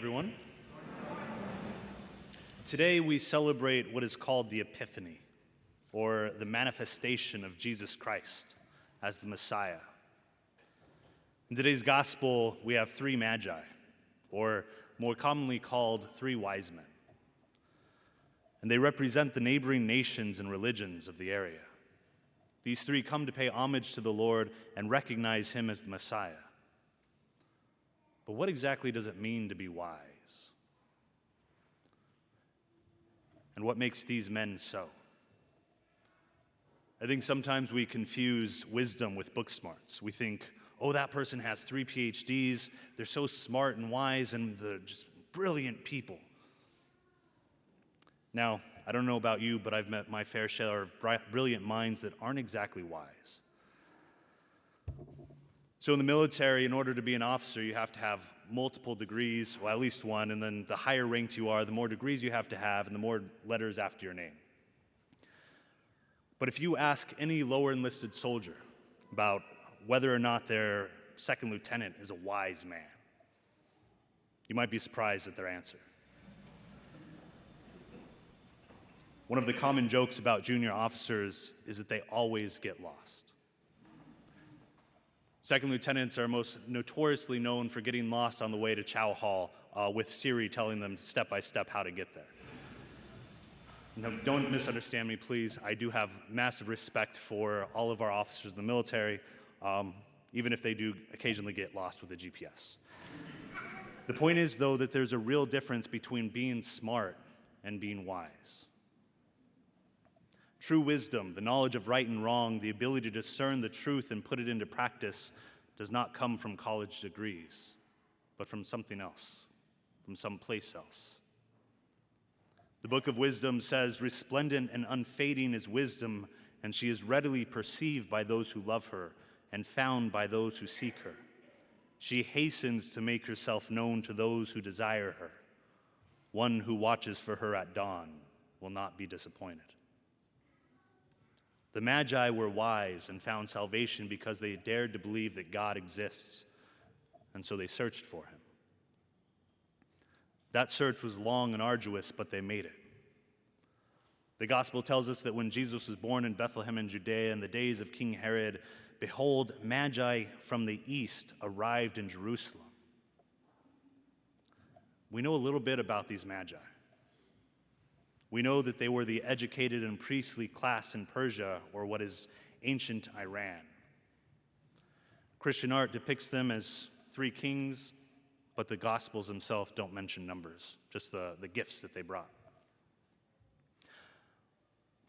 everyone. Today we celebrate what is called the Epiphany, or the manifestation of Jesus Christ as the Messiah. In today's gospel, we have three magi, or more commonly called three wise men. And they represent the neighboring nations and religions of the area. These three come to pay homage to the Lord and recognize him as the Messiah. But what exactly does it mean to be wise? And what makes these men so? I think sometimes we confuse wisdom with book smarts. We think, oh, that person has 3 PhDs, they're so smart and wise, and they're just brilliant people. Now, I don't know about you, but I've met my fair share of brilliant minds that aren't exactly wise. So in the military, in order to be an officer, you have to have multiple degrees, well, at least one, and then the higher ranked you are, the more degrees you have to have, and the more letters after your name. But if you ask any lower enlisted soldier about whether or not their second lieutenant is a wise man, you might be surprised at their answer. One of the common jokes about junior officers is that they always get lost. Second lieutenants are most notoriously known for getting lost on the way to Chow Hall with Siri telling them step by step how to get there. Now, don't misunderstand me, please. I do have massive respect for all of our officers in the military, even if they do occasionally get lost with a GPS. The point is, though, that there's a real difference between being smart and being wise. True wisdom, the knowledge of right and wrong, the ability to discern the truth and put it into practice does not come from college degrees, but from something else, from someplace else. The book of wisdom says, "Resplendent and unfading is wisdom, and she is readily perceived by those who love her and found by those who seek her. She hastens to make herself known to those who desire her. One who watches for her at dawn will not be disappointed." The Magi were wise and found salvation because they dared to believe that God exists, and so they searched for him. That search was long and arduous, but they made it. The gospel tells us that when Jesus was born in Bethlehem in Judea in the days of King Herod, behold, Magi from the east arrived in Jerusalem. We know a little bit about these Magi. We know that they were the educated and priestly class in Persia, or what is ancient Iran. Christian art depicts them as 3 kings, but the Gospels themselves don't mention numbers, just the gifts that they brought.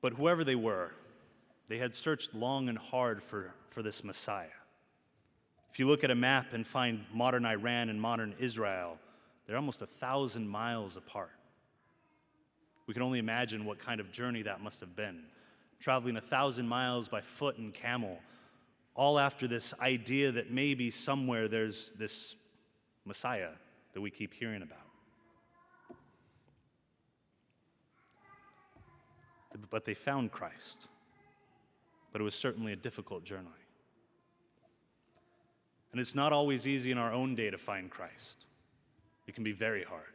But whoever they were, they had searched long and hard for this Messiah. If you look at a map and find modern Iran and modern Israel, they're almost 1,000 miles apart. We can only imagine what kind of journey that must have been, traveling 1,000 miles by foot and camel, all after this idea that maybe somewhere there's this Messiah that we keep hearing about. But they found Christ. But it was certainly a difficult journey. And it's not always easy in our own day to find Christ. It can be very hard.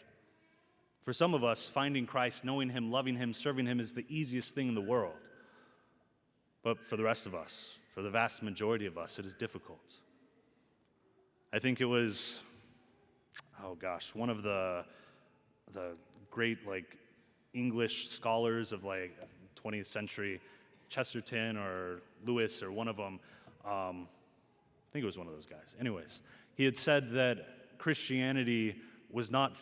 For some of us, finding Christ, knowing him, loving him, serving him is the easiest thing in the world. But for the rest of us, for the vast majority of us, it is difficult. I think it was, one of the great English scholars of 20th century, Chesterton or Lewis or one of them, I think it was one of those guys. Anyways, he had said that Christianity was not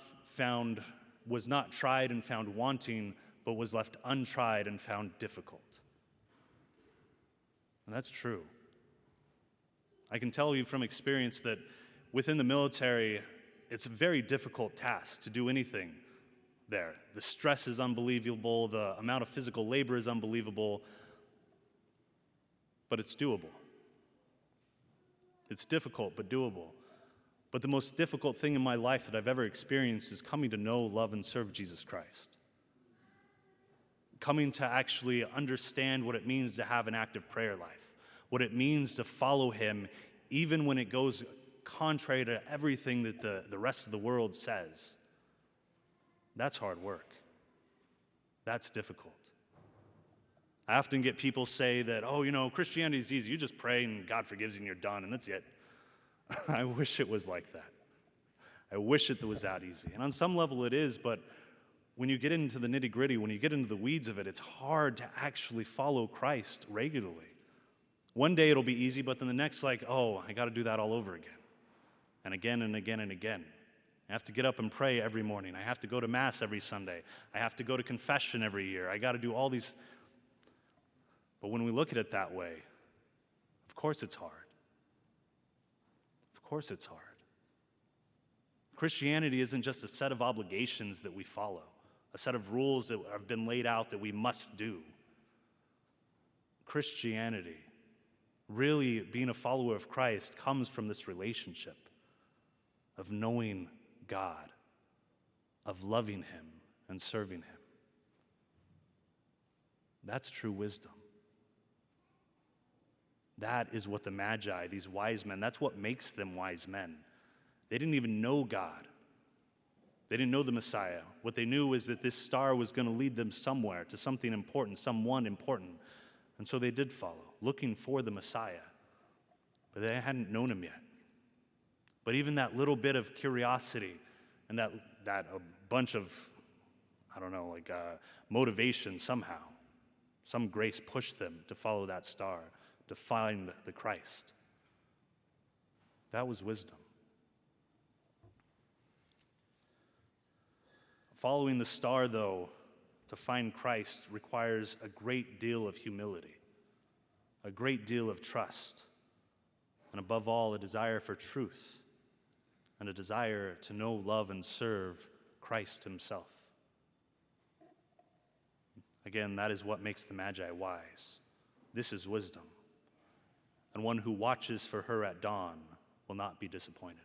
tried and found wanting, but was left untried and found difficult. And that's true. I can tell you from experience that within the military, it's a very difficult task to do anything there. The stress is unbelievable, the amount of physical labor is unbelievable, but it's doable. It's difficult, but doable. But the most difficult thing in my life that I've ever experienced is coming to know, love, and serve Jesus Christ. Coming to actually understand what it means to have an active prayer life, what it means to follow him even when it goes contrary to everything that the rest of the world says. That's hard work. That's difficult. I often get people say that, Christianity is easy. You just pray and God forgives you and you're done, and that's it. I wish it was like that. I wish it was that easy. And on some level it is, but when you get into the nitty-gritty, when you get into the weeds of it, it's hard to actually follow Christ regularly. One day it'll be easy, but then the next, I got to do that all over again. And again and again and again. I have to get up and pray every morning. I have to go to Mass every Sunday. I have to go to confession every year. I got to do all these. But when we look at it that way, of course it's hard. Of course it's hard. Christianity isn't just a set of obligations that we follow, a set of rules that have been laid out that we must do. Christianity, really being a follower of Christ, comes from this relationship of knowing God, of loving Him and serving Him. That's true wisdom. That is what the Magi, these wise men, that's what makes them wise men. They didn't even know God. They didn't know the Messiah. What they knew was that this star was going to lead them somewhere, to something important, someone important. And so they did follow, looking for the Messiah. But they hadn't known Him yet. But even that little bit of curiosity and that a bunch of, motivation somehow, some grace pushed them to follow that star, to find the Christ. That was wisdom. Following the star, though, to find Christ requires a great deal of humility, a great deal of trust, and above all, a desire for truth, and a desire to know, love, and serve Christ Himself. Again, that is what makes the Magi wise. This is wisdom. And one who watches for her at dawn will not be disappointed.